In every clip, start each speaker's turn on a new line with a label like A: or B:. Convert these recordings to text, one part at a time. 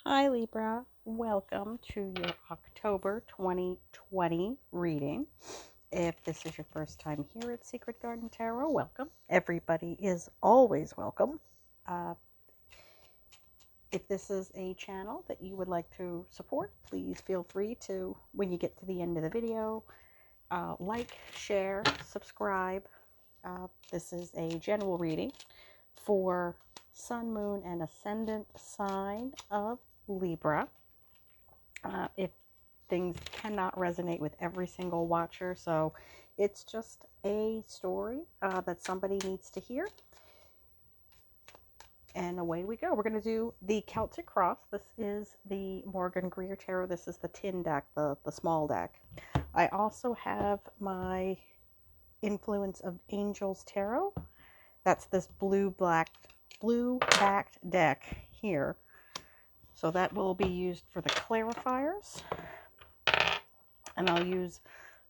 A: Hi Libra, welcome to your October 2020 reading. If this is your first time here at Secret Garden Tarot, welcome. Everybody is always welcome. If this is a channel that you would like to support, please feel free to, when you get to the end of the video, like, share, subscribe. This is a general reading for Sun, Moon, and Ascendant sign of Libra. If things cannot resonate with every single watcher, so it's just a story that somebody needs to hear. And away we go. We're going to do the Celtic Cross. This is the Morgan Greer Tarot. This is the tin deck, the small deck. I also have my Influence of Angels Tarot. That's this blue-backed deck here. So that will be used for the clarifiers. And I'll use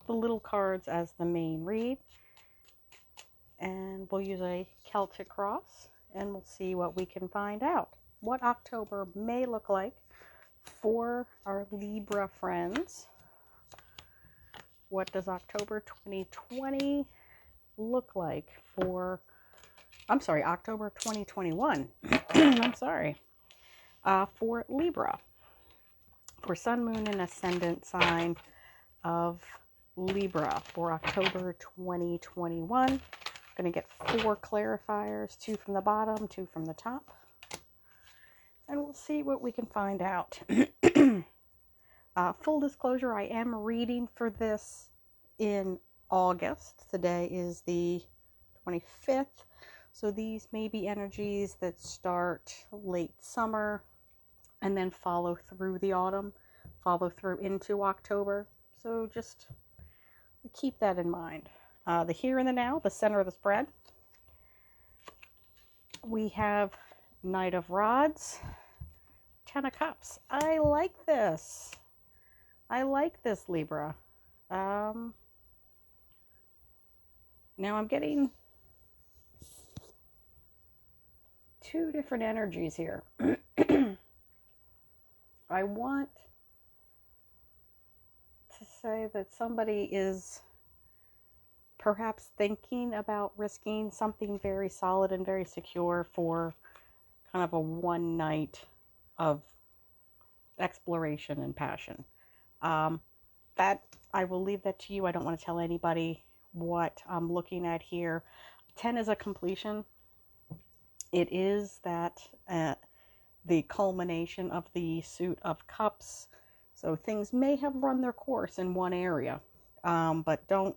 A: the little cards as the main read. And we'll use a Celtic Cross, and we'll see what we can find out. What October may look like for our Libra friends. What does October 2020 look like for, October 2021. I'm sorry. For Libra. For Sun, Moon, and Ascendant sign of Libra for October 2021. Going to get 4 clarifiers, 2 from the bottom, 2 from the top. And we'll see what we can find out. Full disclosure, I am reading for this in August. Today is the 25th. So these may be energies that start late summer and then follow through the autumn, follow through into October. So just keep that in mind. The here and the now, the center of the spread. We have Knight of Rods, 10 of Cups. I like this. I like this, Libra. Now I'm getting 2 different energies here. I want to say that somebody is perhaps thinking about risking something very solid and very secure for kind of a one night of exploration and passion. That I will leave that to you. I don't want to tell anybody what I'm looking at here. 10 is a completion. It is that the culmination of the suit of cups. So things may have run their course in one area, but don't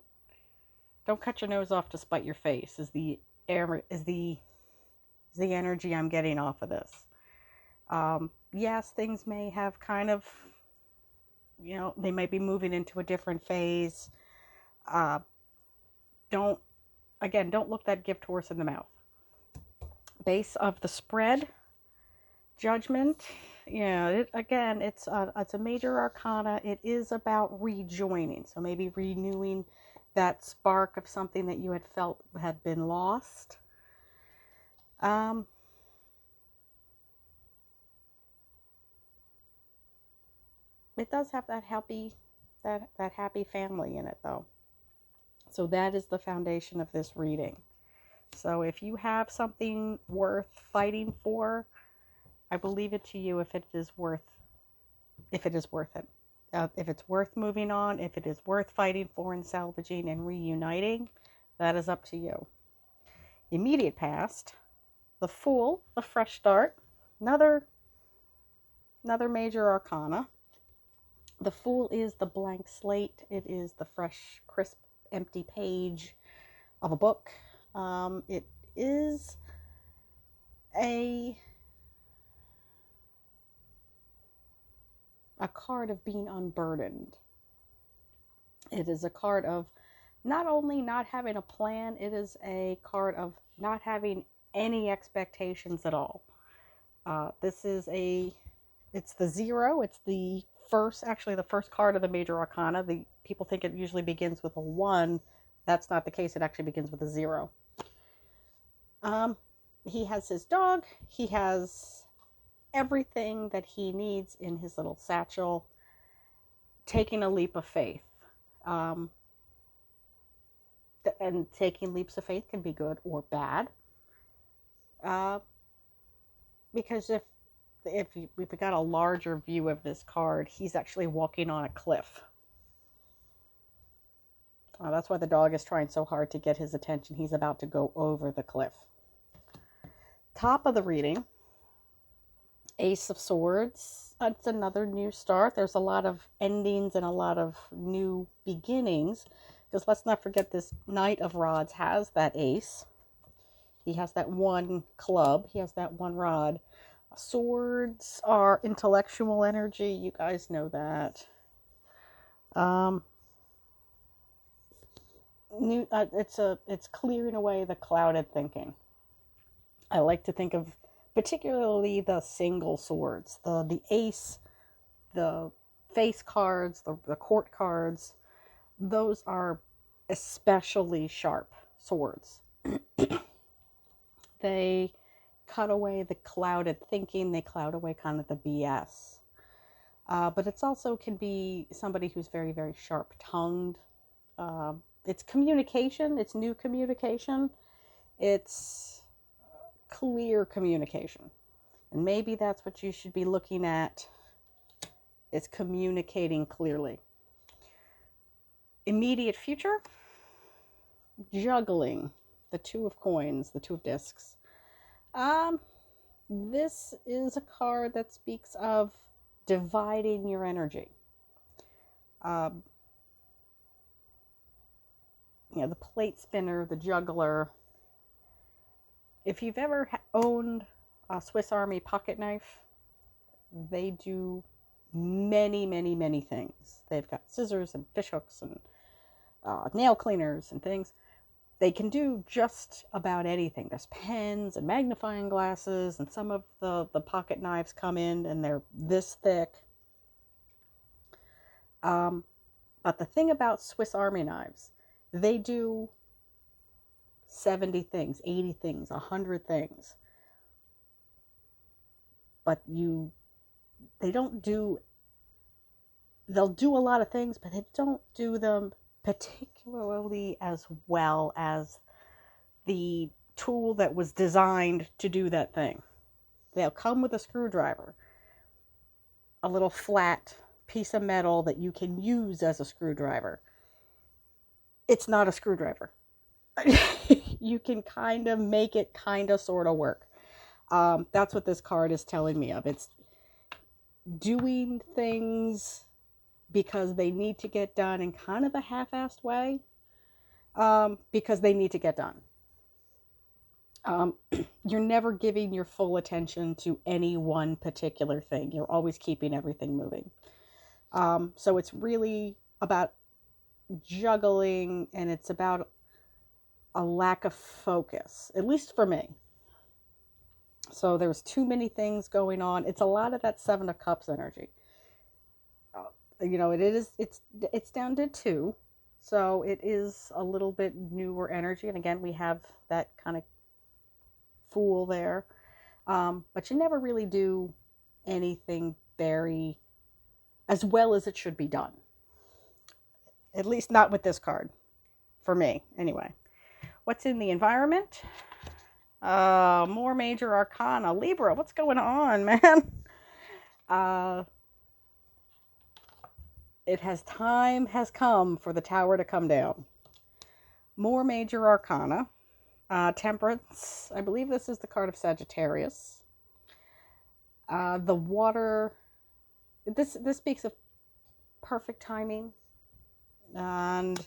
A: cut your nose off to spite your face. Is the energy I'm getting off of this. Yes, things may have kind of, they might be moving into a different phase. Don't look that gift horse in the mouth. Base of the spread, Judgment. Yeah, it's a major arcana. It is about rejoining. So maybe renewing that spark of something that you had felt had been lost. It does have that happy family in it, though. So that is the foundation of this reading. So if you have something worth fighting for, I will leave it to you if it is worth it. If it's worth moving on, if it is worth fighting for and salvaging and reuniting, that is up to you. Immediate past, the Fool, the fresh start, another major arcana. The Fool is the blank slate. It is the fresh, crisp, empty page of a book. It is a card of being unburdened. It is a card of not only not having a plan, it is a card of not having any expectations at all. It's the 0. It's the first card of the major arcana. People think it usually begins with a 1. That's not the case. It actually begins with a 0. He has his dog. He has everything that he needs in his little satchel, taking a leap of faith. And taking leaps of faith can be good or bad. Because if we've got a larger view of this card, he's actually walking on a cliff. That's why the dog is trying so hard to get his attention. He's about to go over the cliff. Top of the reading, Ace of Swords. It's another new start. There's a lot of endings and a lot of new beginnings. Because let's not forget, this Knight of Rods has that ace. He has that one club. He has that one rod. Swords are intellectual energy. You guys know that. It's clearing away the clouded thinking. I like to think of particularly the single swords, the ace, the face cards, the court cards. Those are especially sharp swords. They cut away the clouded thinking. They cloud away kind of the BS. But it's also can be somebody who's very, very sharp-tongued. It's communication. It's new communication. It's clear communication. And maybe that's what you should be looking at, is communicating clearly. Immediate future, juggling. The Two of Coins, the Two of Discs. This is a card that speaks of dividing your energy. The plate spinner, the juggler. If you've ever owned a Swiss Army pocket knife, they do many, many, many things. They've got scissors and fish hooks and nail cleaners and things. They can do just about anything. There's pens and magnifying glasses, and some of the pocket knives come in and they're this thick. But the thing about Swiss Army knives, they do 70 things, 80 things, 100 things. But they'll do a lot of things, but they don't do them particularly as well as the tool that was designed to do that thing. They'll come with a screwdriver, a little flat piece of metal that you can use as a screwdriver. It's not a screwdriver. You can kind of make it kind of sort of work. That's what this card is telling me of. It's doing things because they need to get done in kind of a half-assed way, because they need to get done. You're never giving your full attention to any one particular thing. You're always keeping everything moving. So it's really about juggling, and it's about a lack of focus, at least for me. So there's too many things going on. It's a lot of that Seven of Cups energy. It's down to 2, so it is a little bit newer energy. And again, we have that kind of Fool there, but you never really do anything very as well as it should be done. At least not with this card, for me anyway. What's in the environment? More major arcana. Libra, what's going on, man? Time has come for the tower to come down. More major arcana. Temperance. I believe this is the card of Sagittarius. The water. This speaks of perfect timing. And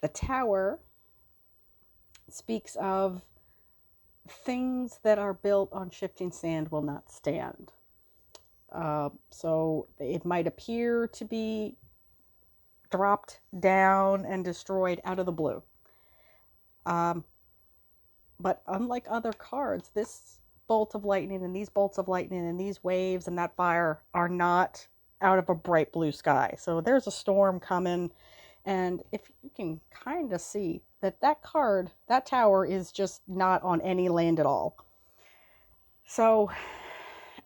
A: the tower speaks of things that are built on shifting sand will not stand. So it might appear to be dropped down and destroyed out of the blue. But unlike other cards, this bolt of lightning and these bolts of lightning and these waves and that fire are not out of a bright blue sky. So there's a storm coming, and if you can kind of see that card, that tower is just not on any land at all. So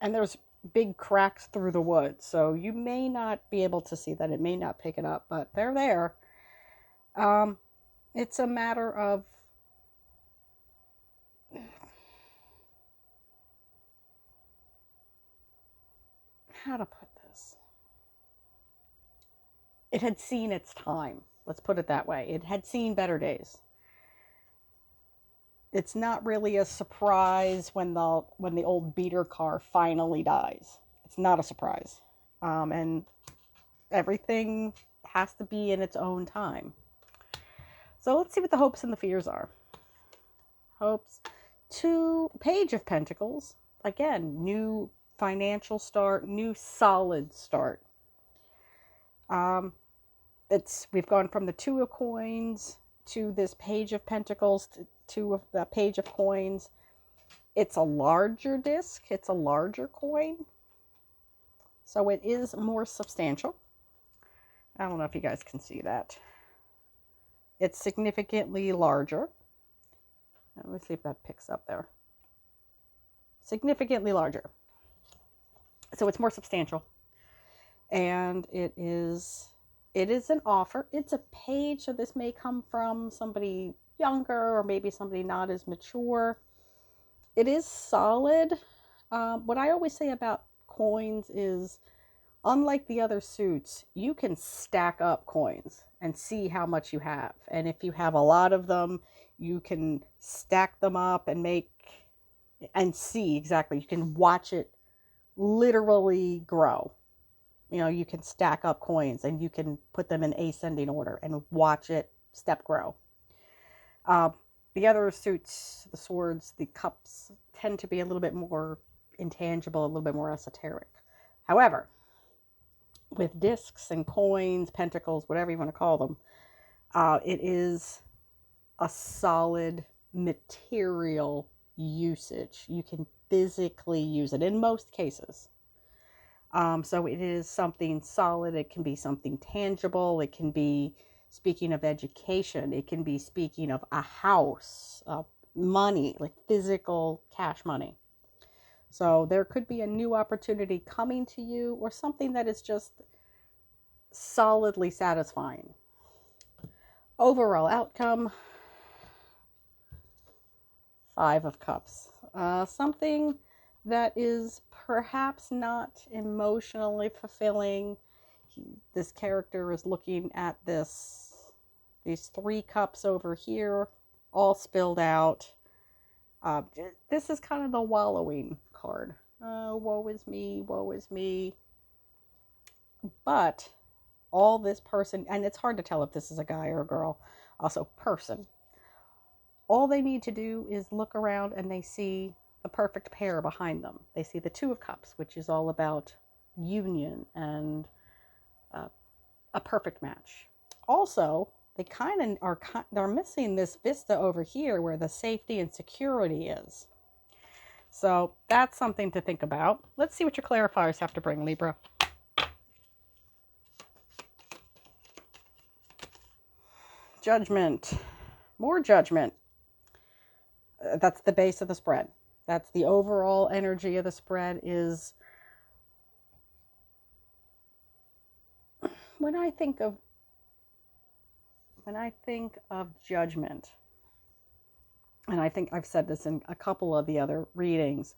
A: And there's big cracks through the wood, so you may not be able to see that. It may not pick it up, but they're there. It's a matter of how to put this. It had seen its time. Let's put it that way. It had seen better days. It's not really a surprise when the old beater car finally dies. It's not a surprise. And everything has to be in its own time. So let's see what the hopes and the fears are. Hopes. 2, Page of Pentacles. Again, new financial start, new solid start. We've gone from the 2 of Coins to this Page of Pentacles to the Page of Coins. It's a larger disc. It's a larger coin. So it is more substantial. I don't know if you guys can see that. It's significantly larger. Let me see if that picks up there. Significantly larger. So it's more substantial. And it is an offer. It's a page, so this may come from somebody younger or maybe somebody not as mature. It is solid. What I always say about coins is, unlike the other suits, you can stack up coins and see how much you have. And if you have a lot of them, you can stack them up and see exactly. You can watch it literally grow. You can stack up coins and you can put them in ascending order and watch it step grow. The other suits, the swords, the cups, tend to be a little bit more intangible, a little bit more esoteric. However, with discs and coins, pentacles, whatever you want to call them, it is a solid material usage. You can physically use it in most cases. So it is something solid. It can be something tangible. It can be, speaking of education, it can be speaking of a house, money, like physical cash money. So there could be a new opportunity coming to you, or something that is just solidly satisfying. Overall outcome, 5 of Cups. Something that is perhaps not emotionally fulfilling. This character is looking at these 3 cups over here, all spilled out. This is kind of the wallowing card. Woe is me, woe is me. But all this person, and it's hard to tell if this is a guy or a girl, also person. All they need to do is look around and they see the perfect pair behind them. They see the 2 of Cups, which is all about union and a perfect match. Also, they kind of they're missing this vista over here where the safety and security is. So that's something to think about. Let's see what your clarifiers have to bring, Libra. Judgment. More judgment. That's the base of the spread. That's the overall energy of the spread. Is when I think of judgment, and I think I've said this in a couple of the other readings,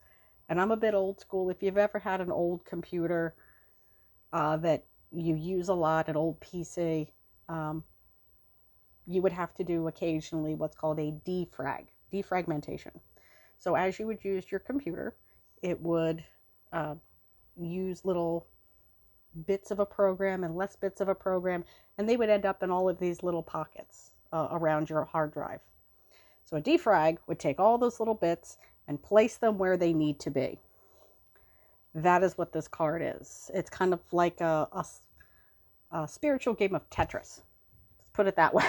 A: and I'm a bit old school. If you've ever had an old computer that you use a lot, an old PC, you would have to do occasionally what's called a defragmentation. So as you would use your computer, it would use little bits of a program and less bits of a program, and they would end up in all of these little pockets around your hard drive. So a defrag would take all those little bits and place them where they need to be. That is what this card is. It's kind of like a spiritual game of TETRIS. Let's put it that way.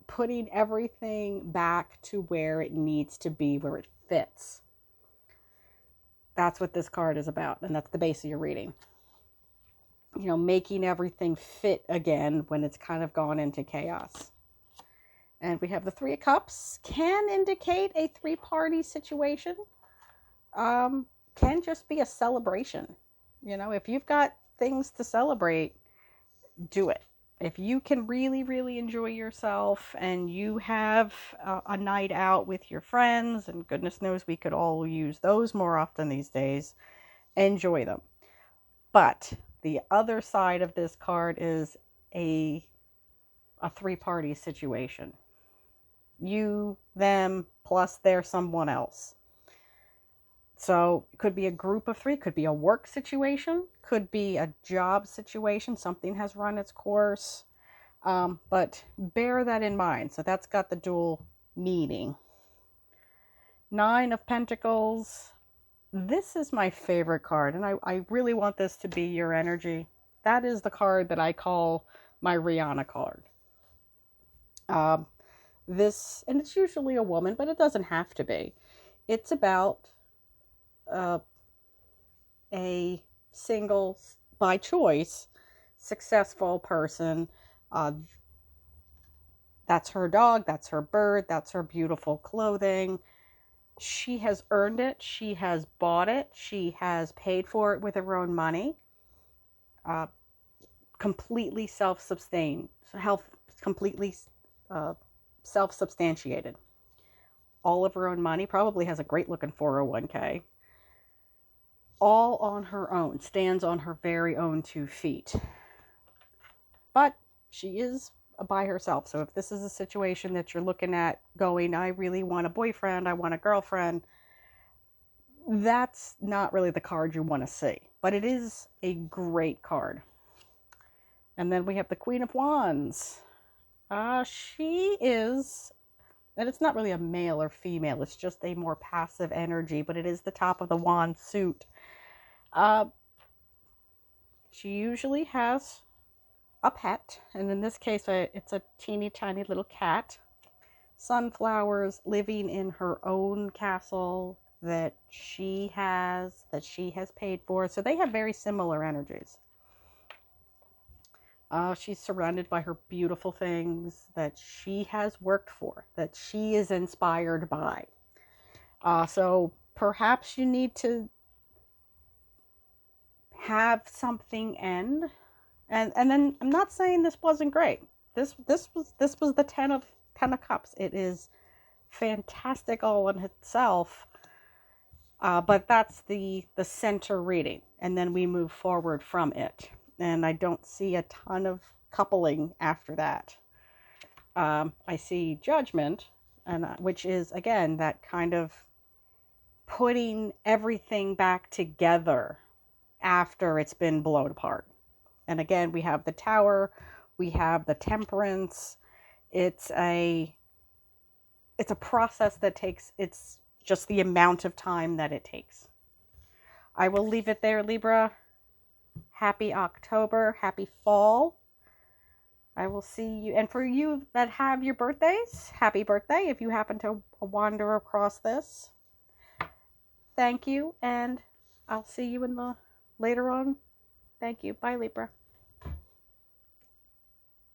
A: Putting everything back to where it needs to be, where it fits. That's what this card is about, and that's the base of your reading. Making everything fit again when it's kind of gone into chaos. And we have the 3 of Cups. Can indicate a 3-party situation. can just be a celebration. You know, if you've got things to celebrate, do it. If you can really, really enjoy yourself and you have a night out with your friends, and goodness knows we could all use those more often these days, enjoy them. But the other side of this card is a three-party situation. You, them, plus there's someone else. So it could be a group of three, could be a work situation, could be a job situation, something has run its course. But bear that in mind. So that's got the dual meaning. Nine of Pentacles. This is my favorite card, and I really want this to be your energy. That is the card that I call my Rihanna card. This, and it's usually a woman, but it doesn't have to be. It's about a single, by choice, successful person. That's her dog, that's her bird, that's her beautiful clothing. She has earned it, she has bought it, she has paid for it with her own money. Completely self-sustained, completely self-substantiated. All of her own money, probably has a great looking 401k. All on her own, stands on her very own 2 feet. But she is by herself. So if this is a situation that you're looking at going, I really want a boyfriend, I want a girlfriend, that's not really the card you want to see. But it is a great card. And then we have the Queen of Wands. She is, and it's not really a male or female, it's just a more passive energy, but it is the top of the wand suit. She usually has a pet, and in this case it's a teeny tiny little cat. Sunflowers, living in her own castle that she has paid for. So they have very similar energies. She's surrounded by her beautiful things that she has worked for, that she is inspired by. So perhaps you need to have something end. And then I'm not saying this wasn't great. This was the 10 of Cups. It is fantastic all in itself. But that's the center reading, and then we move forward from it. And I don't see a ton of coupling after that. I see Judgment, and which is again that kind of putting everything back together after it's been blown apart. And again, we have the Tower, we have the Temperance. It's a process that takes, it's just the amount of time that it takes. I will leave it there, Libra. Happy October, happy fall. I will see you. And for you that have your birthdays, happy birthday if you happen to wander across this. Thank you, and I'll see you in the later on. Thank you. Bye, Libra.